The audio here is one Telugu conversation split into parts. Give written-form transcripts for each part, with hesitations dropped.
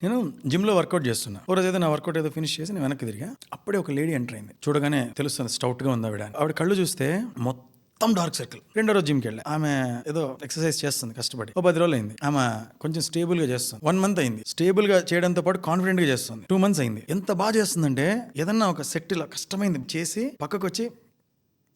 నేను జిమ్‌లో వర్కౌట్ చేస్తున్నా. ఓ రోజైతే నా వర్కౌట్ ఏదో ఫినిష్ చేసి నేను వెనక్కి తిరిగా. అప్పుడే ఒక లేడీ ఎంటర్ అయింది. చూడగానే తెలుస్తుంది స్టౌట్‌గా ఉంది ఆవిడ. ఆవిడ కళ్ళు చూస్తే మొత్తం డార్క్ సర్కిల్. రెండో రోజు జిమ్‌కి వెళ్ళా. ఆమె ఏదో ఎక్సర్సైజ్ చేస్తుంది కష్టపడి. ఓ 10 రోజులు అయింది. ఆమె కొంచెం స్టేబుల్ గా చేస్తుంది. 1 మంత్ అయింది. స్టేబుల్ గా చేయడంతో పాటు కాన్ఫిడెంట్ గా చేస్తుంది. 2 మంత్స్ అయింది. ఎంత బాగా చేస్తుందంటే ఏదన్నా ఒక సెట్ ఇలా కష్టమైంది చేసి పక్కకు వచ్చి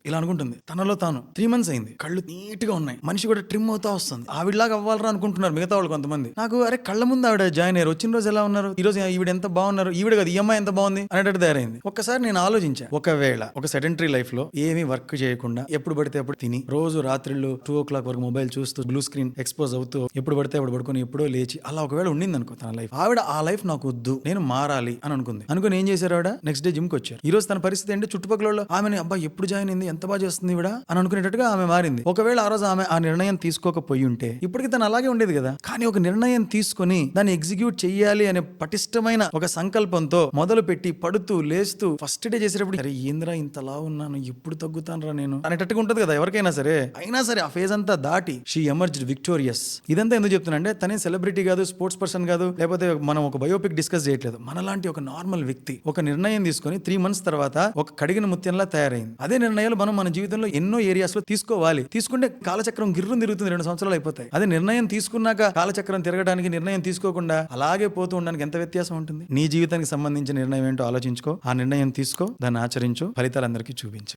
ఇలా అనుకుంటుంది తనలో తాను. 3 మంత్స్ అయింది. కళ్ళు నీట్ గా ఉన్నాయి. మనిషి కూడా ట్రిమ్ అవుతా వస్తుంది. ఆవిడలాగా అవ్వాలరా అనుకుంటున్నారు మిగతా వాళ్ళు కొంతమంది. నాకు అరే కళ్ళ ముందు ఆవిడ జాయిన్ అయ్యారు. వచ్చిన రోజు ఎలా ఉన్నారు, ఈ రోజు ఈవిడ ఎంత బాగున్నారు, ఈవిడ కదా ఈ అమ్మాయి ఎంత బాగుంది అనేటట్టు తయారైంది. ఒక్కసారి నేను ఆలోచించా, ఒకవేళ ఒక సెడెంటరీ లైఫ్ లో ఏమీ వర్క్ చేయకుండా ఎప్పుడు పడితే అప్పుడు తిని రోజు రాత్రిళ్ళు 2 o'clock వరకు మొబైల్ చూస్తూ బ్లూ స్క్రీన్ ఎక్స్పోజ్ అవుతూ ఎప్పుడు పడితే అప్పుడు పడుకొని ఎప్పుడో లేచి అలా ఒకవేళ ఉండింది అనుకో తన లైఫ్, ఆవిడ ఆ లైఫ్ నాకు వద్దు, నేను మారాలి అని అనుకుంది. అనుకుని ఏం చేశారు ఆవిడ, నెక్స్ట్ డే జిమ్ కి వచ్చారు. ఈ రోజు తన పరిస్థితి ఏంటి, చుట్టుపక్కల ఆమెని అబ్బా ఎప్పుడు జాయిన్ అయింది, ఎంత బాగా చేస్తుంది ఈవిడ అని అనుకునేటట్టుగా ఆమె మారింది. ఒకవేళ ఆ రోజు ఆమె ఆ నిర్ణయం తీసుకోకపోయి ఉంటే ఇప్పటికి తను అలాగే ఉండేది కదా. కానీ ఒక నిర్ణయం తీసుకుని దాన్ని ఎగ్జిక్యూట్ చెయ్యాలి అనే పటిష్టమైన ఒక సంకల్పంతో మొదలు పెట్టి పడుతూ లేస్తూ ఫస్ట్ డే చేసేటప్పుడు అరే ఏంద్రా ఇంతలా ఉన్నాను, ఎప్పుడు తగ్గుతానరా నేను అనేటట్టుగా ఉంటది కదా ఎవరికైనా సరే. అయినా సరే ఆ ఫేజ్ అంతా దాటి షీ ఎమర్జ్డ్ విక్టోరియస్. ఇదంతా ఎందుకు చెప్తున్నా అంటే తనే సెలబ్రిటీ కాదు, స్పోర్ట్స్ పర్సన్ కాదు, లేకపోతే మనం ఒక బయోపిక్ డిస్కస్ చేయట్లేదు. మనలాంటి ఒక నార్మల్ వ్యక్తి ఒక నిర్ణయం తీసుకొని 3 months తర్వాత ఒక కడిగిన ముత్యంలా తయారైంది. అదే నిర్ణయాలు మనం మన జీవితంలో ఎన్నో ఏరియాస్ లో తీసుకోవాలి. తీసుకుంటే కాలచక్రం గిర్రం తిరుగుతుంది, 2 సంవత్సరాలు అయిపోతాయి. అదే నిర్ణయం తీసుకున్నాక కాలచక్రం తిరగడానికి నిర్ణయం తీసుకోకుండా అలాగే పోతూ ఉండడానికి ఎంత వ్యత్యాసం ఉంటుంది. నీ జీవితానికి సంబంధించిన నిర్ణయం ఏంటో ఆలోచించుకో, ఆ నిర్ణయం తీసుకో, దాన్ని ఆచరించు, ఫలితాలు అందరికీ చూపించు.